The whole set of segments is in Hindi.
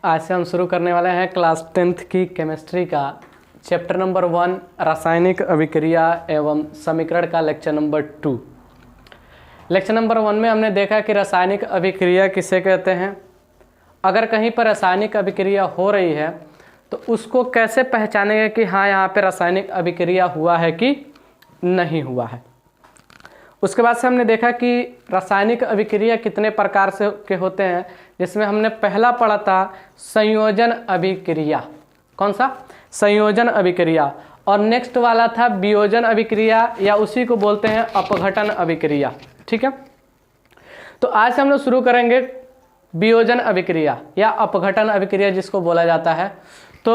आज से हम शुरू करने वाले हैं क्लास 10th की केमिस्ट्री का चैप्टर नंबर 1 रासायनिक अभिक्रिया एवं समीकरण का लेक्चर नंबर 2। लेक्चर नंबर 1 में हमने देखा कि रासायनिक अभिक्रिया किसे कहते हैं, अगर कहीं पर रासायनिक अभिक्रिया हो रही है तो उसको कैसे पहचानेंगे कि हाँ यहाँ पे रासायनिक अभिक्रिया हुआ है कि नहीं हुआ है। उसके बाद से हमने देखा कि रासायनिक अभिक्रिया कितने प्रकार से के होते हैं, जिसमें हमने पहला पढ़ा था संयोजन अभिक्रिया। कौन सा? संयोजन अभिक्रिया। और नेक्स्ट वाला था वियोजन अभिक्रिया या उसी को बोलते हैं अपघटन अभिक्रिया। ठीक है, तो आज हम लोग शुरू करेंगे वियोजन अभिक्रिया या अपघटन अभिक्रिया जिसको बोला जाता है। तो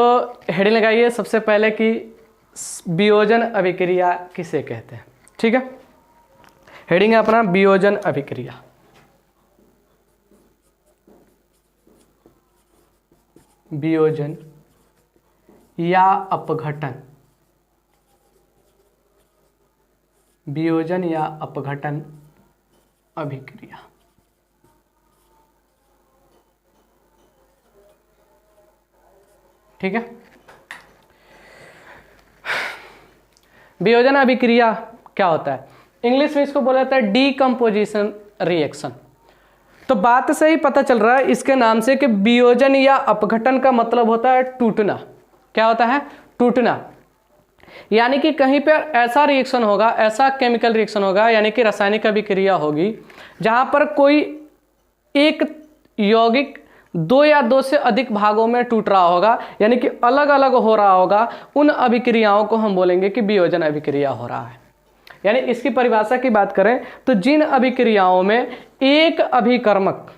हेडिंग लगाइए सबसे पहले कि वियोजन अभिक्रिया किसे कहते हैं। ठीक है, हेडिंग है अपना वियोजन अभिक्रिया। वियोजन या अपघटन, वियोजन या अपघटन अभिक्रिया। ठीक है, वियोजन अभिक्रिया क्या होता है? इंग्लिश में इसको बोला जाता है डीकम्पोजिशन रिएक्शन। तो बात से ही पता चल रहा है इसके नाम से कि वियोजन या अपघटन का मतलब होता है टूटना। क्या होता है? टूटना। यानी कि कहीं पर ऐसा रिएक्शन होगा, ऐसा केमिकल रिएक्शन होगा, यानी कि रासायनिक अभिक्रिया होगी जहां पर कोई एक यौगिक दो या दो से अधिक भागों में टूट रहा होगा, यानी कि अलग अलग हो रहा होगा। उन अभिक्रियाओं को हम बोलेंगे कि वियोजन अभिक्रिया हो रहा है। यानी इसकी परिभाषा की बात करें तो जिन अभिक्रियाओं में एक अभिकर्मक,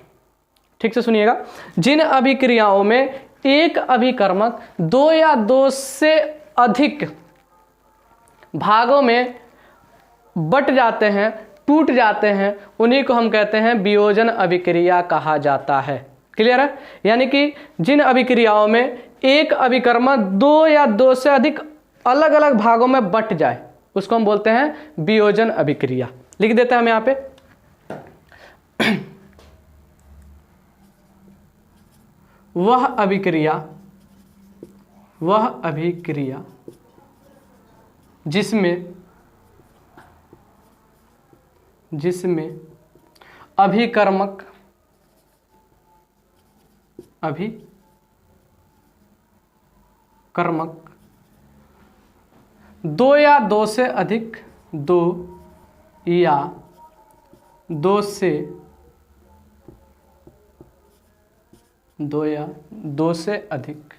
ठीक से सुनिएगा, जिन अभिक्रियाओं में एक अभिकर्मक दो या दो से अधिक भागों में बट जाते हैं, टूट जाते हैं, उन्हीं को हम कहते हैं वियोजन अभिक्रिया कहा जाता है। क्लियर है? यानी कि जिन अभिक्रियाओं में एक अभिकर्मक दो या दो से अधिक अलग अलग भागों में बट जाए उसको हम बोलते हैं वियोजन अभिक्रिया। लिख देते हैं हम यहां पे। वह अभिक्रिया जिसमें अभिकर्मक दो या दो से अधिक, दो या दो से अधिक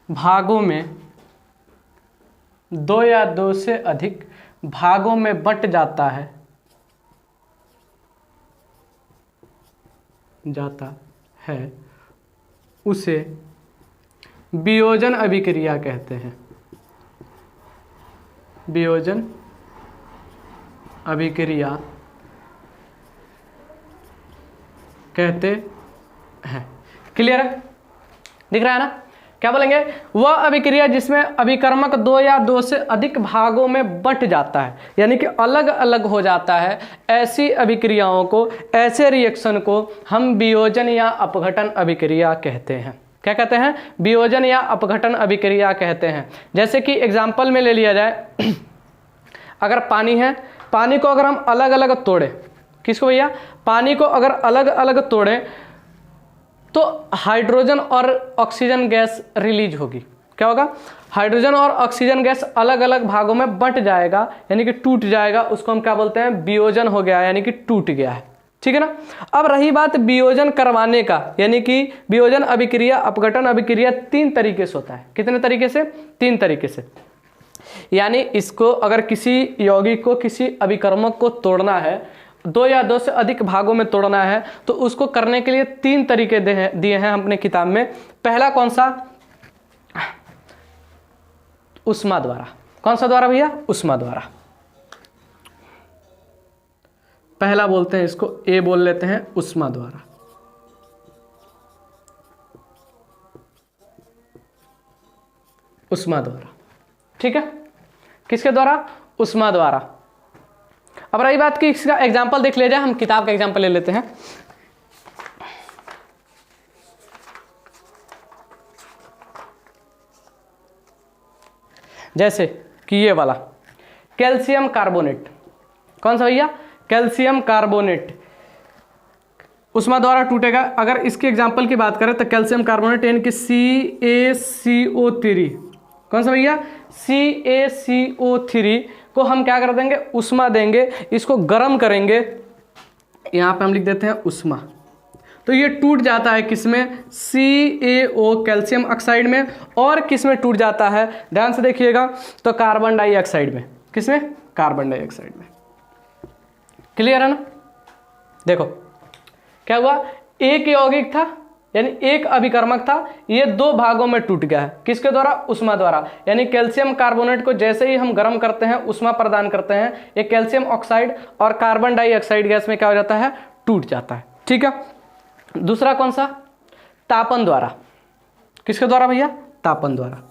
भागों में, दो या दो से अधिक भागों में बट जाता है उसे वियोजन अभिक्रिया कहते हैं। वियोजन अभिक्रिया कहते हैं। क्लियर है? दिख रहा है ना? क्या बोलेंगे? वह अभिक्रिया जिसमें अभिकर्मक दो या दो से अधिक भागों में बट जाता है, यानी कि अलग अलग हो जाता है। ऐसी अभिक्रियाओं को, ऐसे रिएक्शन को हम वियोजन या अपघटन अभिक्रिया कहते हैं। क्या कहते हैं? वियोजन या अपघटन अभिक्रिया कहते हैं। जैसे कि एग्जाम्पल में ले लिया जाए, अगर पानी है, पानी को अगर हम अलग अलग तोड़े, किसको भैया? पानी को अगर अलग अलग तोड़े तो हाइड्रोजन और ऑक्सीजन गैस रिलीज होगी। क्या होगा? हाइड्रोजन और ऑक्सीजन गैस अलग अलग भागों में बट जाएगा, यानी कि टूट जाएगा। उसको हम क्या बोलते हैं? वियोजन हो गया, यानी कि टूट गया है। ठीक है ना? अब रही बात वियोजन करवाने का, यानी कि वियोजन अभिक्रिया, अपघटन अभिक्रिया तीन तरीके से होता है। कितने तरीके से? तीन तरीके से। यानी इसको अगर किसी यौगिक को, किसी अभिकर्मक को तोड़ना है, दो या दो से अधिक भागों में तोड़ना है, तो उसको करने के लिए तीन तरीके दिए हैं अपने किताब में। पहला कौन सा? उष्मा द्वारा। कौन सा द्वारा भैया? उष्मा द्वारा। पहला बोलते हैं इसको, ए बोल लेते हैं, उष्मा द्वारा। उष्मा द्वारा, ठीक है। किसके द्वारा? उष्मा द्वारा। अब रही बात कि इसका एग्जाम्पल देख लिया जाए, हम किताब का एग्जाम्पल ले लेते हैं। जैसे कि ये वाला कैल्शियम कार्बोनेट, कौन सा भैया, कैल्शियम कार्बोनेट उष्मा द्वारा टूटेगा। अगर इसके एग्जाम्पल की बात करें तो कैल्शियम कार्बोनेट यानी कि CaCO3, कौन सा भैया, CaCO3 को हम क्या कर देंगे, उष्मा देंगे, इसको गर्म करेंगे, यहाँ पे हम लिख देते हैं उष्मा, तो ये टूट जाता है किसमें, CaO कैल्शियम ऑक्साइड में, और किसमें टूट जाता है, ध्यान से देखिएगा, तो कार्बन डाइऑक्साइड में, किसमें, कार्बन डाइऑक्साइड में। क्लियर है ना। देखो क्या हुआ, एक यौगिक था यानी एक अभिकर्मक था, ये दो भागों में टूट गया है, किसके द्वारा, उष्मा द्वारा। यानी कैल्शियम कार्बोनेट को जैसे ही हम गर्म करते हैं, उष्मा प्रदान करते हैं, एक कैल्शियम ऑक्साइड और कार्बन डाइऑक्साइड गैस में क्या हो जाता है, टूट जाता है। ठीक है। दूसरा कौन सा, तापन द्वारा, किसके द्वारा भैया, तापन द्वारा।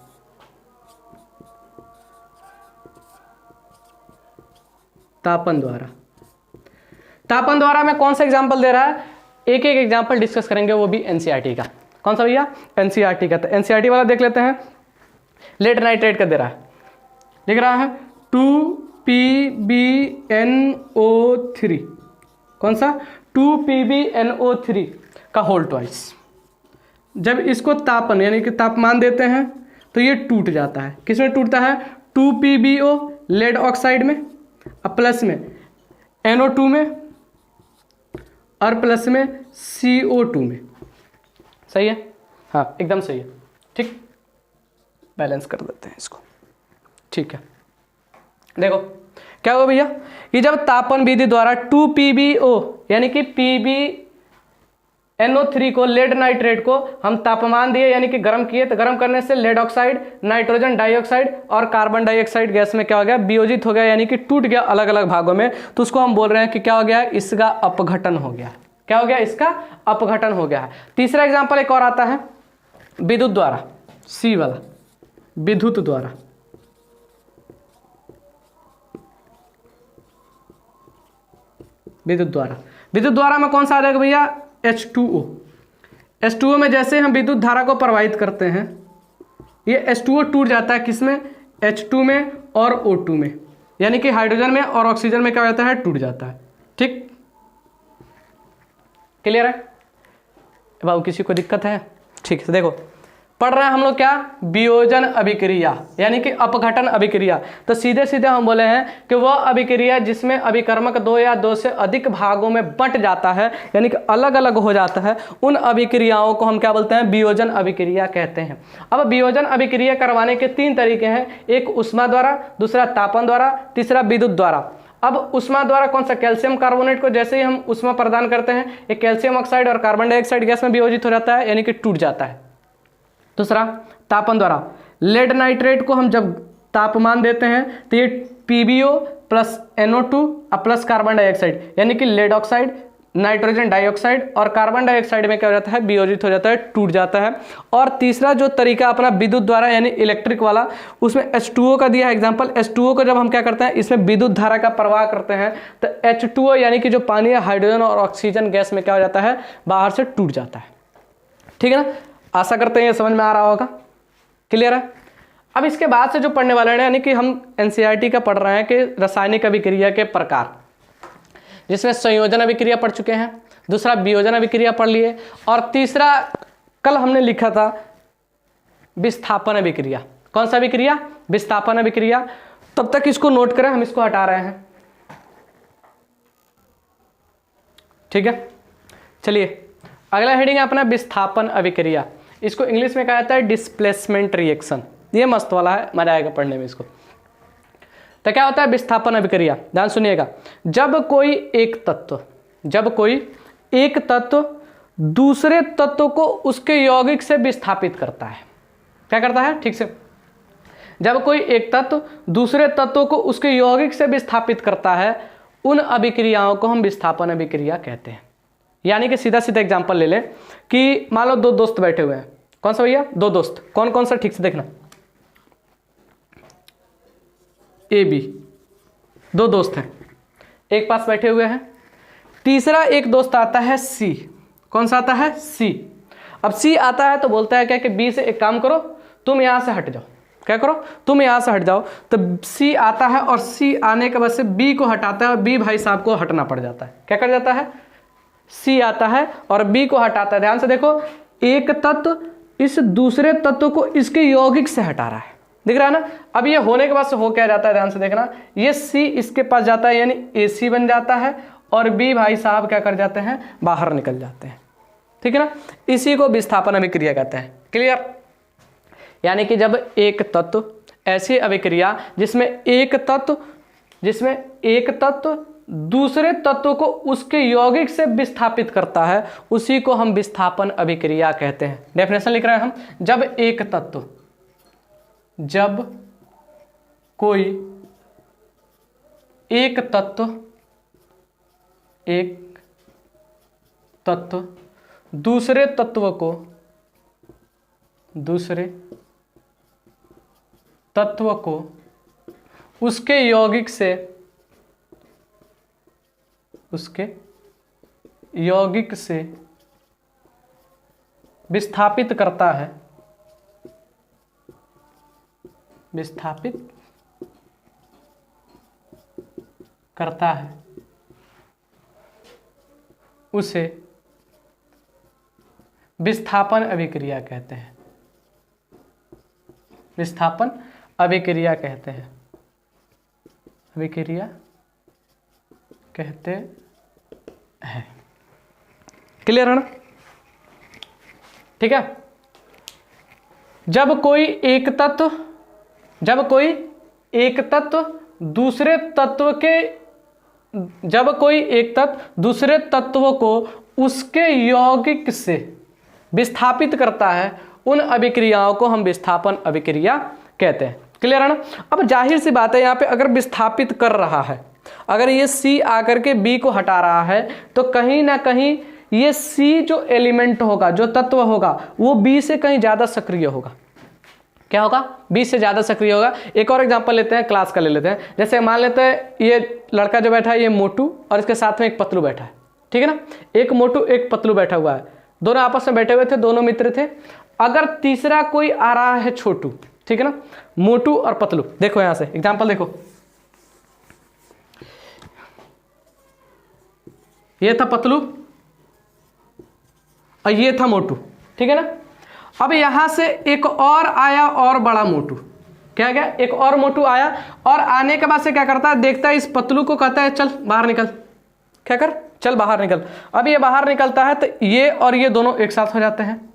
तापन द्वारा, तापन द्वारा में कौन सा एग्जांपल दे रहा है, एक एक एग्जांपल डिस्कस करेंगे, वो भी एनसीईआरटी का। कौन सा भैया, एनसीईआरटी का। तो एनसीईआरटी वाला देख लेते हैं। लेड नाइट्रेट का दे रहा है, लिख रहा है 2PbNO3, कौन सा, 2PbNO3 का होल ट्वाइस। जब इसको तापन यानी कि तापमान देते हैं तो ये टूट जाता है, किसमें टूटता है, 2PbO लेड ऑक्साइड में, प्लस में NO2 में, और प्लस में CO2 में। सही है, हाँ एकदम सही है। ठीक, बैलेंस कर देते हैं इसको। ठीक है, देखो क्या हुआ भैया, कि जब तापन विधि द्वारा 2PbO यानी कि PbNO3 को, लेड नाइट्रेट को हम तापमान दिए यानी कि गर्म किए, तो गर्म करने से लेड ऑक्साइड, नाइट्रोजन डाइऑक्साइड और कार्बन डाइऑक्साइड गैस में क्या हो गया, वियोजित हो गया, यानी कि टूट गया अलग अलग भागों में। तो उसको हम बोल रहे हैं कि क्या हो गया, इसका अपघटन हो गया। क्या हो गया, इसका अपघटन हो गया है। तीसरा एग्जाम्पल एक और आता है, विद्युत द्वारा, सी वाला, विद्युत द्वारा। विद्युत द्वारा, विद्युत द्वारा में कौन सा आ जाएगा भैया, H2O। H2O में जैसे हम विद्युत धारा को प्रवाहित करते हैं, ये H2O टूट जाता है किसमें, H2 में और O2 में, यानी कि हाइड्रोजन में और ऑक्सीजन में क्या हो जाता है, टूट जाता है। ठीक, क्लियर है बाबू, किसी को दिक्कत है। ठीक है, देखो पढ़ रहे हैं हम लोग क्या, वियोजन अभिक्रिया यानी कि अपघटन अभिक्रिया। तो सीधे सीधे हम बोले हैं कि वह अभिक्रिया जिसमें अभिकर्मक दो या दो से अधिक भागों में बंट जाता है, यानी कि अलग अलग हो जाता है, उन अभिक्रियाओं को हम क्या बोलते हैं, वियोजन अभिक्रिया कहते हैं। अब वियोजन अभिक्रिया करवाने के तीन तरीके हैं, एक उष्मा द्वारा, दूसरा तापन द्वारा, तीसरा विद्युत द्वारा। अब उष्मा द्वारा कौन सा, कैल्शियम कार्बोनेट को जैसे ही हम उष्मा प्रदान करते हैं, एक कैल्शियम ऑक्साइड और कार्बन डाइऑक्साइड गैस में वियोजित हो जाता है, यानी कि टूट जाता है। दूसरा तापन द्वारा, लेड नाइट्रेट को हम जब तापमान देते हैं तो ये PbO plus NO2 plus carbon dioxide यानी कि लेड ऑक्साइड, नाइट्रोजन डाइऑक्साइड और कार्बन डाइऑक्साइड में क्या हो जाता है, वियोजित हो जाता है, टूट जाता है। और तीसरा जो तरीका अपना विद्युत द्वारा यानी इलेक्ट्रिक वाला, उसमें H2O का दिया है एग्जांपल। H2O को जब हम क्या करते हैं, इसमें विद्युत धारा का प्रवाह करते हैं, तो H2O यानी कि जो पानी है, हाइड्रोजन और ऑक्सीजन गैस में क्या हो जाता है, बाहर से टूट जाता है। ठीक है ना, आशा करते हैं ये समझ में आ रहा होगा। क्लियर है। अब इसके बाद से जो पढ़ने वाले हैं, यानी कि हम एनसीईआरटी का पढ़ रहे हैं कि रासायनिक अभिक्रिया के प्रकार, जिसमें संयोजन अभिक्रिया पढ़ चुके हैं, दूसरा वियोजन अभिक्रिया पढ़ लिए, और तीसरा कल हमने लिखा था विस्थापन अभिक्रिया। कौन सा अभिक्रिया, विस्थापन अभिक्रिया। तब तक इसको नोट करें, हम इसको हटा रहे हैं। ठीक है, चलिए अगला हेडिंग है अपना विस्थापन अभिक्रिया। इसको इंग्लिश में कहा जाता है डिस्प्लेसमेंट रिएक्शन। ये मस्त वाला है, मजा आएगा पढ़ने में इसको। तो क्या होता है विस्थापन अभिक्रिया, ध्यान सुनिएगा। जब कोई एक तत्व दूसरे तत्व को उसके यौगिक से विस्थापित करता है, क्या करता है, ठीक से, जब कोई एक तत्व दूसरे तत्व को उसके यौगिक से विस्थापित करता है, उन अभिक्रियाओं को हम विस्थापन अभिक्रिया कहते हैं। यानी कि सीधा सीधा एग्जांपल ले लें कि मान लो दो दोस्त बैठे हुए हैं। कौन सा भैया, दो दोस्त, कौन कौन सा, ठीक से देखना, AB दो दोस्त हैं, एक पास बैठे हुए हैं, तीसरा एक दोस्त आता है सी। कौन सा आता है? सी। अब सी आता है तो बोलता है क्या कि बी से एक काम करो, तुम यहां से हट जाओ। क्या करो? तुम यहां से हट जाओ। तो सी आता है और सी आने के बाद से बी को हटाता है और बी भाई साहब को हटना पड़ जाता है। क्या कर जाता है? सी आता है और बी को हटाता है। ध्यान से देखो, एक तत्व इस दूसरे तत्व को इसके यौगिक से हटा रहा है, दिख रहा है ना। अब ये होने के बाद से हो क्या जाता है, ध्यान से देखना, ये सी इसके पास जाता है यानी AC बन जाता है और बी भाई साहब क्या कर जाते हैं? बाहर निकल जाते हैं। ठीक है ना, इसी को विस्थापन अभिक्रिया कहते हैं। क्लियर? यानी कि जब एक तत्व, ऐसी अभिक्रिया जिसमें एक तत्व दूसरे तत्व को उसके यौगिक से विस्थापित करता है, उसी को हम विस्थापन अभिक्रिया कहते हैं। डेफिनेशन लिख रहे हैं हम, जब कोई एक तत्व दूसरे तत्व को उसके यौगिक से विस्थापित करता है, उसे विस्थापन अभिक्रिया कहते हैं। विस्थापन अभिक्रिया कहते हैं। अभिक्रिया कहते हैं। क्लियर है ना? ठीक है। जब कोई एक तत्व दूसरे तत्व को उसके यौगिक से विस्थापित करता है, उन अभिक्रियाओं को हम विस्थापन अभिक्रिया कहते हैं। क्लियर है ना? अब जाहिर सी बात है, यहाँ पे अगर विस्थापित कर रहा है, अगर ये सी आकर के बी को हटा रहा है, तो कहीं ना कहीं ये सी जो एलिमेंट होगा, जो तत्व होगा, वो बी से कहीं ज्यादा सक्रिय होगा। क्या होगा? बी से ज्यादा सक्रिय होगा। एक और एग्जांपल लेते हैं, क्लास का ले लेते हैं। जैसे मान लेते हैं ये लड़का जो बैठा है ये मोटू और इसके साथ में एक पतलू बैठा है। ठीक है ना, एक मोटू एक पतलू बैठा हुआ है, दोनों आपस में बैठे हुए थे, दोनों मित्र थे। अगर तीसरा कोई आ रहा है छोटू, ठीक है ना, मोटू और पतलू, देखो यहां से एग्जांपल देखो, ये था पतलू और ये था मोटू। ठीक है ना, अब यहां से एक और आया और बड़ा मोटू। क्या गया? एक और मोटू आया और आने के बाद से क्या करता है, देखता है इस पतलू को, कहता है चल बाहर निकल। क्या कर? चल बाहर निकल। अब ये बाहर निकलता है तो ये और ये दोनों एक साथ हो जाते हैं,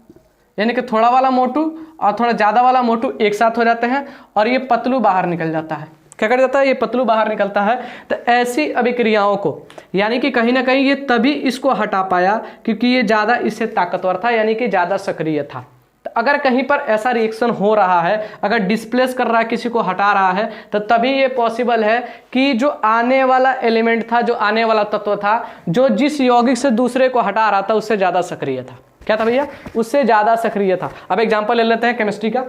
यानी कि थोड़ा वाला मोटू और थोड़ा ज्यादा वाला मोटू एक साथ हो जाते हैं और ये पतलू बाहर निकल जाता है। क्या कर जाता है? ये पतलू बाहर निकलता है। तो ऐसी अभिक्रियाओं को, यानी कि कहीं ना कहीं ये तभी इसको हटा पाया क्योंकि ये ज्यादा इससे ताकतवर था, यानी कि ज्यादा सक्रिय था। तो अगर कहीं पर ऐसा रिएक्शन हो रहा है, अगर डिस्प्लेस कर रहा है, किसी को हटा रहा है, तो तभी ये पॉसिबल है कि जो आने वाला एलिमेंट था, जो आने वाला तत्व था, जो जिस यौगिक से दूसरे को हटा रहा था, उससे ज्यादा सक्रिय था। क्या था भैया? उससे ज्यादा सक्रिय था। अब एग्जांपल ले लेते हैं केमिस्ट्री का।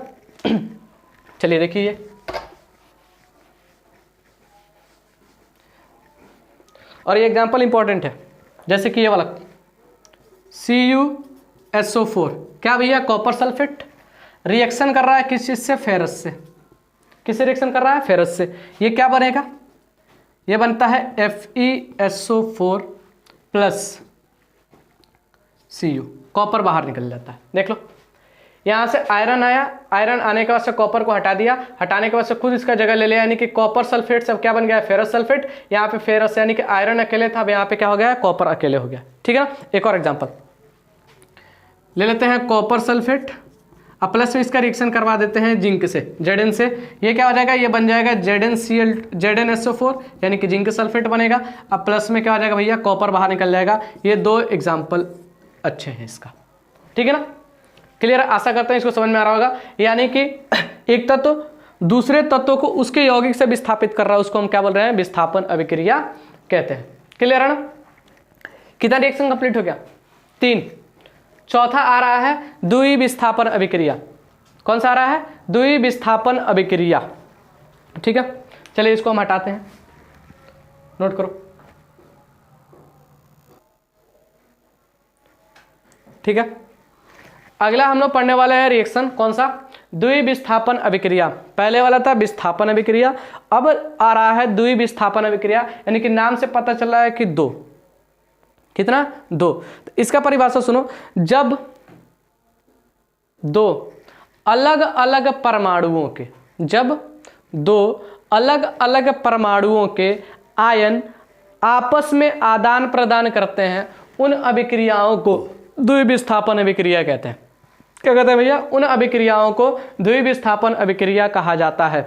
चलिए देखिए, और ये एग्जांपल इंपॉर्टेंट है, जैसे कि ये वाला CuSO4, क्या भैया? कॉपर सल्फेट रिएक्शन कर रहा है किस चीज से? फेरस से। किससे रिएक्शन कर रहा है? फेरस से। ये क्या बनेगा? ये बनता है FeSO4 प्लस Cu। कॉपर बाहर निकल जाता है। देख लो, यहां से आयरन आया, आयरन आने के बाद से कॉपर को हटा दिया, हटाने के बाद से खुद इसका जगह ले लिया, यानी कि कॉपर सल्फेट से क्या बन गया? Ferrous sulphate. यहाँ पे फेरस यानी कि आयरन अकेले था, अब यहाँ पे क्या हो गया? कॉपर अकेले हो गया। ठीक है ना। एक और एग्जांपल ले लेते हैं, कॉपर सल्फेट अब प्लस में इसका रिएक्शन करवा देते हैं जिंक से, Zn से। ये क्या हो जाएगा? ये बन जाएगा ZnSO4 यानी कि जिंक सल्फेट बनेगा। अब प्लस में क्या हो जाएगा भैया? कॉपर बाहर निकल जाएगा। ये दो एग्जाम्पल अच्छे हैं इसका। ठीक है ना, क्लियर? आशा करते हैं इसको समझ में आ रहा होगा। यानी कि एक तत्व दूसरे तत्व को उसके यौगिक से विस्थापित कर रहा है, उसको हम क्या बोल रहे हैं? विस्थापन अभिक्रिया कहते हैं। क्लियर है ना? कितना रिएक्शन कंप्लीट हो गया? 3। चौथा आ रहा है द्वि विस्थापन अभिक्रिया। कौन सा आ रहा है? द्वि विस्थापन अभिक्रिया। ठीक है, चलिए इसको हम हटाते हैं। नोट करो। ठीक है, अगला हम लोग पढ़ने वाले हैं रिएक्शन, कौन सा? द्विविस्थापन अभिक्रिया। पहले वाला था विस्थापन अभिक्रिया, अब आ रहा है द्विविस्थापन अभिक्रिया, यानी कि नाम से पता चल रहा है कि दो, कितना? दो। तो इसका परिभाषा सुनो, जब दो अलग अलग परमाणुओं के, जब दो अलग अलग परमाणुओं के आयन आपस में आदान प्रदान करते हैं, उन अभिक्रियाओं को द्विविस्थापन अभिक्रिया कहते हैं। क्या कहते हैं भैया? उन अभिक्रियाओं को द्विविस्थापन अभिक्रिया कहा जाता है।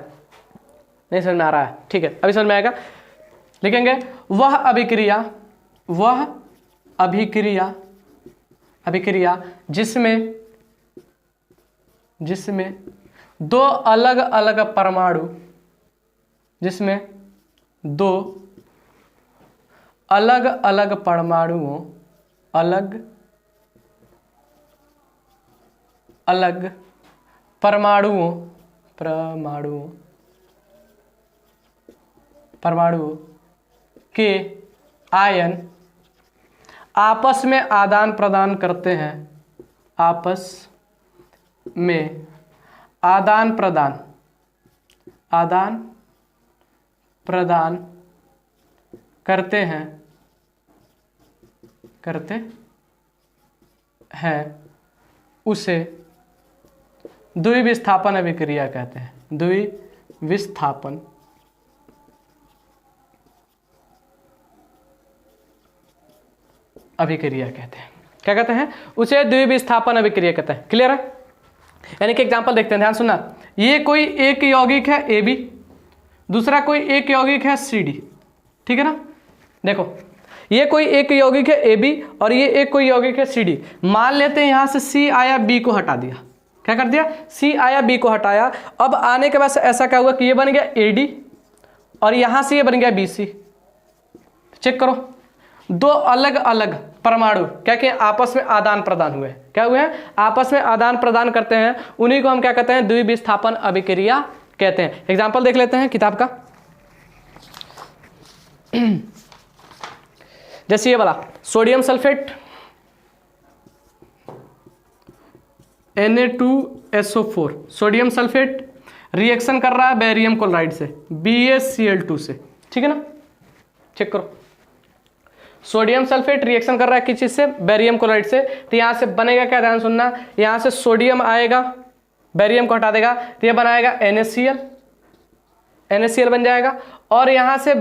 नहीं समझ में आ रहा है? ठीक है, अभी समझ में आएगा। लिखेंगे वह अभिक्रिया, वह अभिक्रिया, अभिक्रिया जिसमें जिसमें दो अलग अलग परमाणु, जिसमें दो अलग अलग परमाणुओं, अलग अलग परमाणुओं परमाणुओं के आयन आपस में आदान प्रदान करते हैं, आपस में आदान प्रदान करते हैं, उसे द्विविस्थापन अभिक्रिया कहते हैं। द्विविस्थापन अभिक्रिया कहते हैं। क्या कहते हैं? उसे द्विविस्थापन अभिक्रिया कहते हैं। क्लियर है? यानी कि एग्जांपल देखते हैं, ध्यान सुनना। ये कोई एक यौगिक है AB, दूसरा कोई एक यौगिक है CD, ठीक है ना? देखो, ये कोई एक यौगिक है AB और ये एक कोई यौगिक है CD। मान लेते हैं यहां से C आया, B को हटा दिया। क्या कर दिया? C आया, B को हटाया। अब आने के बाद ऐसा क्या हुआ कि ये बन गया AD और यहां से ये बन गया BC। चेक करो, दो अलग अलग परमाणु क्या किए? आपस में आदान प्रदान हुए। क्या हुए हैं? आपस में आदान प्रदान करते हैं, उन्हीं को हम क्या कहते हैं? द्विविस्थापन अभिक्रिया कहते हैं। एग्जाम्पल देख लेते हैं किताब का। जैसे ये वाला sodium sulphate Na2SO4, sodium sulphate reaction कर रहा है बेरियम क्लोराइड से, BaCl2 से, ठीक है ना? चेक करो, सोडियम सल्फेट रिएक्शन कर रहा है किस चीज से? बेरियम क्लोराइड से। तो यहां से बनेगा क्या? ध्यान सुनना, यहां से सोडियम आएगा, बेरियम को हटा देगा तो ये बनाएगा NaCl बन जाएगा। और यहां से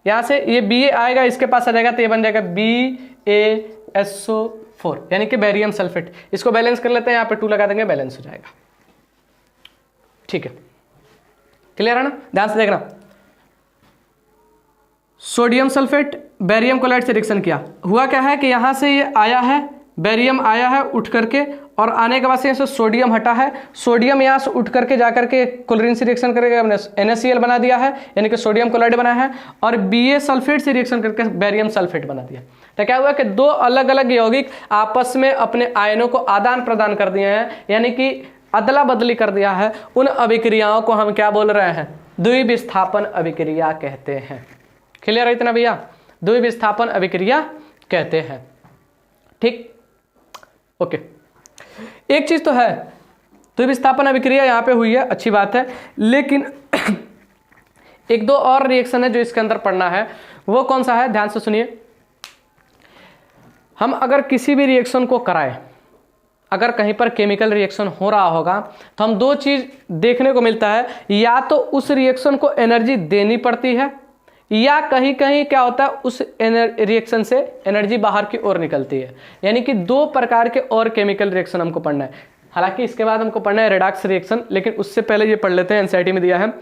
यहां से ये Ba आएगा, इसके पास आ जाएगा तो ये बन जाएगा BaSO4, यानी कि बेरियम सल्फेट। इसको बैलेंस कर लेते हैं, यहां पे 2 लगा देंगे, बैलेंस हो जाएगा। ठीक है, क्लियर है ना? ध्यान से देखना, सोडियम सल्फेट बेरियम क्लोराइड से रिएक्शन किया, हुआ क्या है कि यहां से ये आया है, बेरियम आया है उठ करके, और आने के बाद से सोडियम हटा है, सोडियम यहाँ से उठ करके जाकर के क्लोरीन से रिएक्शन करेगा, NaCl बना दिया है, यानी कि सोडियम क्लोराइड बना है, और Ba सल्फेट से रिएक्शन करके बेरियम सल्फेट बना दिया। तो क्या हुआ कि दो अलग अलग यौगिक आपस में अपने आयनों को आदान प्रदान कर दिए हैं, यानी कि अदला बदली कर दिया है। उन अभिक्रियाओं को हम क्या बोल रहे हैं? द्विविस्थापन अभिक्रिया कहते हैं। क्लियर है इतना भैया? द्विविस्थापन अभिक्रिया कहते हैं। ठीक, ओके। एक चीज तो है, द्विविस्थापन अभिक्रिया यहां पे हुई है, अच्छी बात है, लेकिन एक दो और रिएक्शन है जो इसके अंदर पढ़ना है। वो कौन सा है? ध्यान से सुनिए। हम अगर किसी भी रिएक्शन को कराएं, अगर कहीं पर केमिकल रिएक्शन हो रहा होगा तो हम दो चीज देखने को मिलता है, या तो उस रिएक्शन को एनर्जी देनी पड़ती है, या कहीं कहीं क्या होता है उस रिएक्शन से एनर्जी बाहर की ओर निकलती है। यानी कि दो प्रकार के और केमिकल रिएक्शन हमको पढ़ना है। हालांकि इसके बाद हमको पढ़ना है रेडॉक्स रिएक्शन, लेकिन उससे पहले ये पढ़ लेते हैं, एनसीईआरटी में दिया है।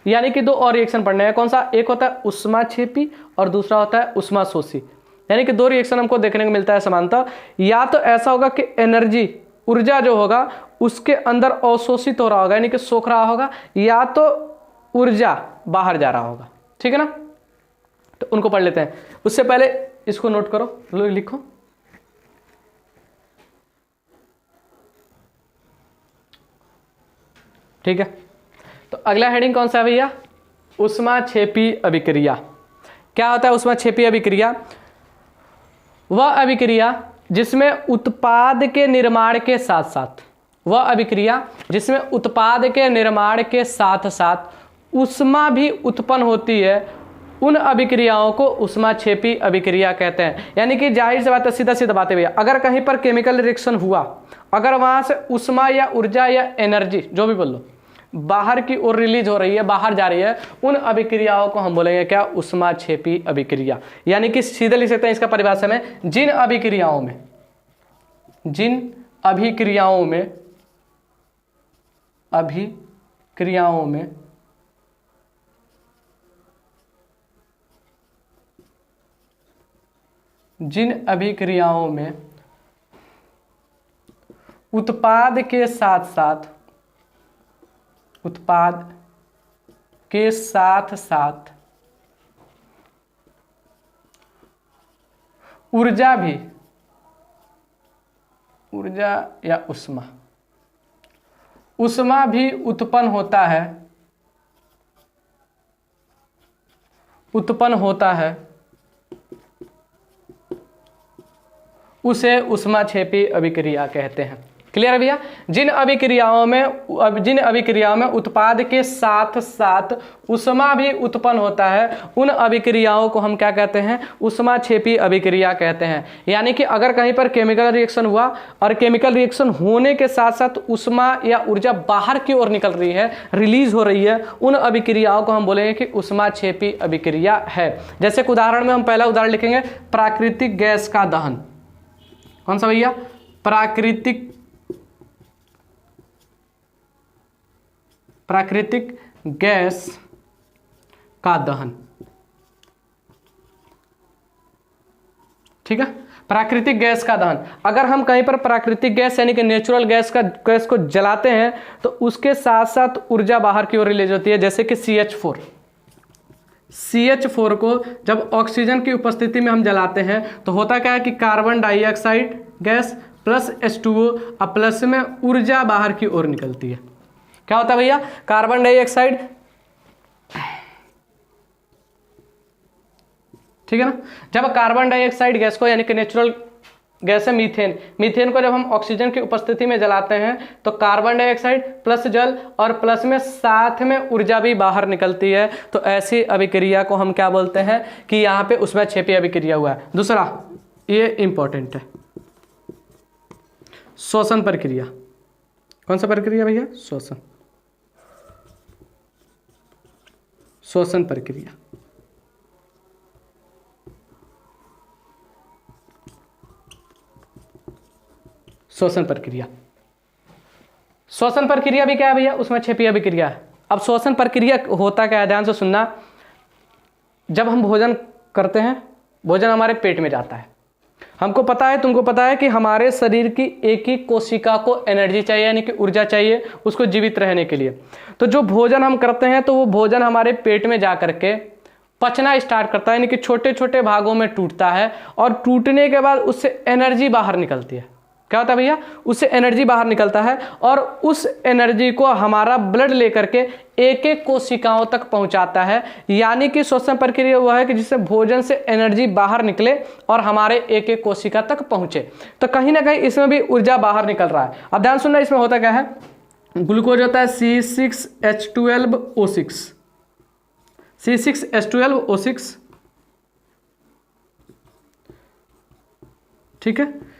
यानी कि दो और रिएक्शन पढ़ने हैं। कौन सा? एक होता है उष्माक्षेपी और दूसरा होता है उष्माशोषी। यानी कि दो रिएक्शन हमको देखने को मिलता है समानता। या तो ऐसा होगा कि एनर्जी, ऊर्जा जो होगा उसके अंदर अवशोषित हो रहा होगा, यानी कि सोख रहा होगा, या तो ऊर्जा बाहर जा रहा होगा। ठीक है ना? तो उनको पढ़ लेते हैं। उससे पहले इसको नोट करो, लिखो। ठीक है, तो अगला हेडिंग कौन सा है भैया? ऊष्माक्षेपी अभिक्रिया। क्या होता है ऊष्माक्षेपी अभिक्रिया? वह अभिक्रिया जिसमें उत्पाद के निर्माण के साथ साथ, वह अभिक्रिया जिसमें उत्पाद के निर्माण के साथ साथ ऊष्मा भी उत्पन्न होती है, उन अभिक्रियाओं को ऊष्माक्षेपी अभिक्रिया कहते हैं। यानी कि जाहिर सी बात है, सीधा सीधा बातें भैया, अगर कहीं पर केमिकल रिएक्शन हुआ, अगर वहां से ऊष्मा या ऊर्जा या एनर्जी जो भी बोल लो बाहर की ओर रिलीज हो रही है, बाहर जा रही है, उन अभिक्रियाओं को हम बोलेंगे क्या? ऊष्माक्षेपी अभिक्रिया। यानी कि सीधे लिख सकते हैं इसका परिभाषा में, जिन अभिक्रियाओं में उत्पाद के साथ साथ ऊर्जा या ऊष्मा भी उत्पन्न होता है, उसे ऊष्माक्षेपी अभिक्रिया कहते हैं। क्लियर है भैया? जिन अभिक्रियाओं में उत्पाद के साथ साथ ऊष्मा भी उत्पन्न होता है, उन अभिक्रियाओं को हम क्या कहते हैं? ऊष्माक्षेपी अभिक्रिया कहते हैं। यानी कि अगर कहीं पर केमिकल रिएक्शन हुआ और केमिकल रिएक्शन होने के साथ साथ ऊष्मा या ऊर्जा बाहर की ओर निकल रही है, रिलीज हो रही है, उन अभिक्रियाओं को हम बोलेंगे कि ऊष्माक्षेपी अभिक्रिया है। जैसे कि उदाहरण में हम पहला उदाहरण लिखेंगे, प्राकृतिक गैस का दहन। कौन सा भैया? प्राकृतिक गैस का दहन। ठीक है, प्राकृतिक गैस का दहन। अगर हम कहीं पर प्राकृतिक गैस यानी कि नेचुरल गैस को जलाते हैं तो उसके साथ साथ ऊर्जा बाहर की ओर रिलीज होती है, जैसे कि CH4 को जब ऑक्सीजन की उपस्थिति में हम जलाते हैं तो होता क्या है कि carbon dioxide gas plus H2O और प्लस में ऊर्जा बाहर की ओर निकलती है। क्या होता है भैया? कार्बन डाइऑक्साइड, ठीक है ना, जब कार्बन डाइऑक्साइड गैस को यानी कि नेचुरल गैस है मीथेन को जब हम ऑक्सीजन की उपस्थिति में जलाते हैं तो कार्बन डाइऑक्साइड प्लस जल और प्लस में साथ में ऊर्जा भी बाहर निकलती है। तो ऐसी अभिक्रिया को हम क्या बोलते हैं कि यहाँ पे ऊष्माक्षेपी अभिक्रिया हुआ है। दूसरा, ये इंपॉर्टेंट है, श्वसन प्रक्रिया। कौन सा प्रक्रिया भैया? श्वसन प्रक्रिया। श्वसन प्रक्रिया भी क्या है भैया? ऊष्माक्षेपी अभिक्रिया है। अब श्वसन प्रक्रिया होता क्या है, ध्यान से सुनना। जब हम भोजन करते हैं, भोजन हमारे पेट में जाता है, हमको पता है, तुमको पता है कि हमारे शरीर की एक ही कोशिका को एनर्जी चाहिए यानी कि ऊर्जा चाहिए उसको जीवित रहने के लिए। तो जो भोजन हम करते हैं तो वो भोजन हमारे पेट में जा करके पचना स्टार्ट करता है, यानी कि छोटे छोटे भागों में टूटता है और टूटने के बाद उससे एनर्जी बाहर निकलती है। क्या होता है भैया? उससे एनर्जी बाहर निकलता है और उस एनर्जी को हमारा ब्लड लेकर के एक एक कोशिकाओं तक पहुंचाता है। यानी कि श्वसन प्रक्रिया वह है कि जिससे भोजन से एनर्जी बाहर निकले और हमारे एक एक कोशिका तक पहुंचे। तो कहीं ना कहीं इसमें भी ऊर्जा बाहर निकल रहा है। अब ध्यान सुनना, इसमें होता क्या है, ग्लूकोज होता है C6H12O6, ठीक है,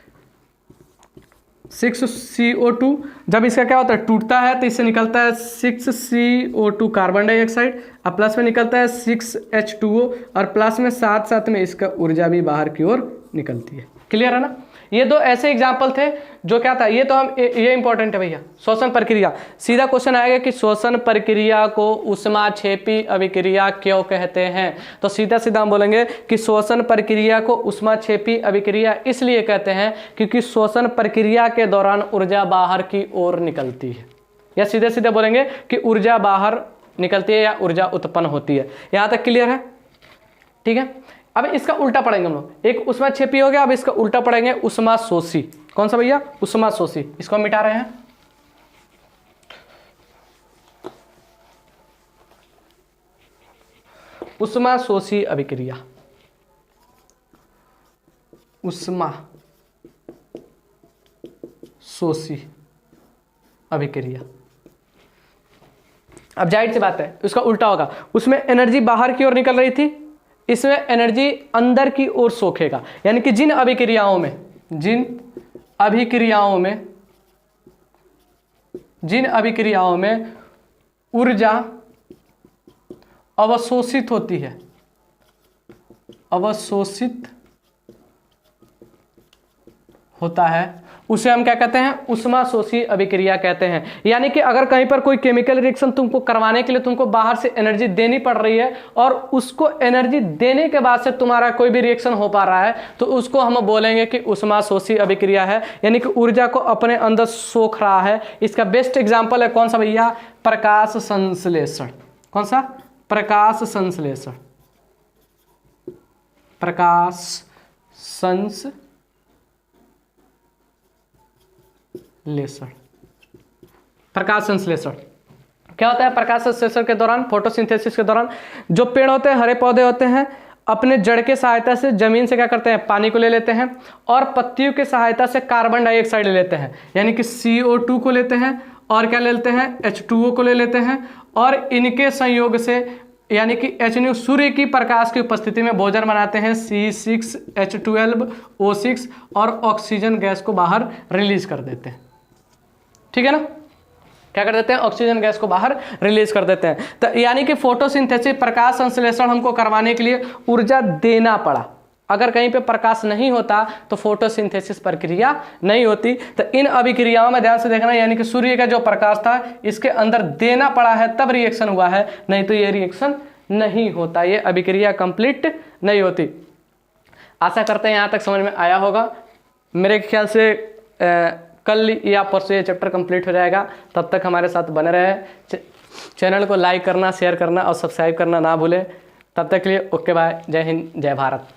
6CO2। जब इसका क्या होता है, टूटता है तो इससे निकलता है 6CO2 कार्बन डाइऑक्साइड और प्लस में निकलता है 6H2O और प्लस में साथ साथ में इसका ऊर्जा भी बाहर की ओर निकलती है। क्लियर है ना? ये दो ऐसे एग्जाम्पल थे जो क्या था, ये तो हम ये इंपॉर्टेंट है भैया, श्वसन प्रक्रिया। सीधा क्वेश्चन आएगा कि श्वसन प्रक्रिया को ऊष्माक्षेपी अभिक्रिया क्यों कहते हैं? तो सीधा सीधा हम बोलेंगे कि श्वसन प्रक्रिया को ऊष्माक्षेपी अभिक्रिया इसलिए कहते हैं क्योंकि श्वसन प्रक्रिया के दौरान ऊर्जा बाहर की ओर निकलती है, या सीधे सीधे बोलेंगे कि ऊर्जा बाहर निकलती है या ऊर्जा उत्पन्न होती है। यहाँ तक क्लियर है? ठीक है, अब इसका उल्टा पढ़ेंगे हम लोग। एक ऊष्माक्षेपी हो गया, अब इसका उल्टा पढ़ेंगे ऊष्माशोषी। कौन सा भैया? ऊष्माशोषी। इसको हम मिटा रहे हैं। उष्मा शोषी अभिक्रिया, उष्मा शोषी अभिक्रिया। अब जाहिर सी बात है उसका उल्टा होगा, उसमें एनर्जी बाहर की ओर निकल रही थी, इसमें एनर्जी अंदर की ओर सोखेगा। यानी कि जिन अभिक्रियाओं में ऊर्जा अवशोषित होती है, अवशोषित होता है, उसे हम क्या कहते हैं, उष्मा शोषी अभिक्रिया कहते हैं। यानी कि अगर कहीं पर कोई केमिकल रिएक्शन तुमको करवाने के लिए तुमको बाहर से एनर्जी देनी पड़ रही है और उसको एनर्जी देने के बाद से तुम्हारा कोई भी रिएक्शन हो पा रहा है, तो उसको हम बोलेंगे कि उष्मा शोषी अभिक्रिया है, यानी कि ऊर्जा को अपने अंदर सोख रहा है। इसका बेस्ट एग्जाम्पल है कौन सा भैया, प्रकाश संश्लेषण। कौन सा, प्रकाश संश्लेषण, प्रकाश संश्लेषण। प्रकाश संश्लेषण क्या होता है, प्रकाश संश्लेषण के दौरान, फोटोसिंथेसिस के दौरान जो पेड़ होते हैं, हरे पौधे होते हैं, अपने जड़ के सहायता से जमीन से क्या करते हैं, पानी को ले लेते हैं और पत्तियों की सहायता से कार्बन डाइऑक्साइड ले लेते हैं, यानी कि CO2 को लेते हैं और क्या ले लेते हैं, H2O को ले लेते हैं और इनके संयोग से यानी कि HNO सूर्य की प्रकाश की उपस्थिति में भोजन बनाते हैं, C6H12O6 और ऑक्सीजन गैस को बाहर रिलीज कर देते हैं। ठीक है ना, क्या कर देते हैं, ऑक्सीजन गैस को बाहर रिलीज कर देते हैं। तो यानी कि फोटोसिंथेसिस, प्रकाश संश्लेषण हमको करवाने के लिए ऊर्जा देना पड़ा। अगर कहीं पे प्रकाश नहीं होता तो फोटोसिंथेसिस प्रक्रिया नहीं होती। तो इन अभिक्रियाओं में ध्यान से देखना, यानी कि सूर्य का जो प्रकाश था इसके अंदर देना पड़ा है तब रिएक्शन हुआ है, नहीं तो ये रिएक्शन नहीं होता, ये अभिक्रिया कंप्लीट नहीं होती। आशा करते हैं यहाँ तक समझ में आया होगा। मेरे ख्याल से कल या परसों ये चैप्टर कंप्लीट हो जाएगा। तब तक हमारे साथ बने रहे, चैनल को लाइक करना, शेयर करना और सब्सक्राइब करना ना भूलें। तब तक के लिए ओके बाय, जय हिंद, जय भारत।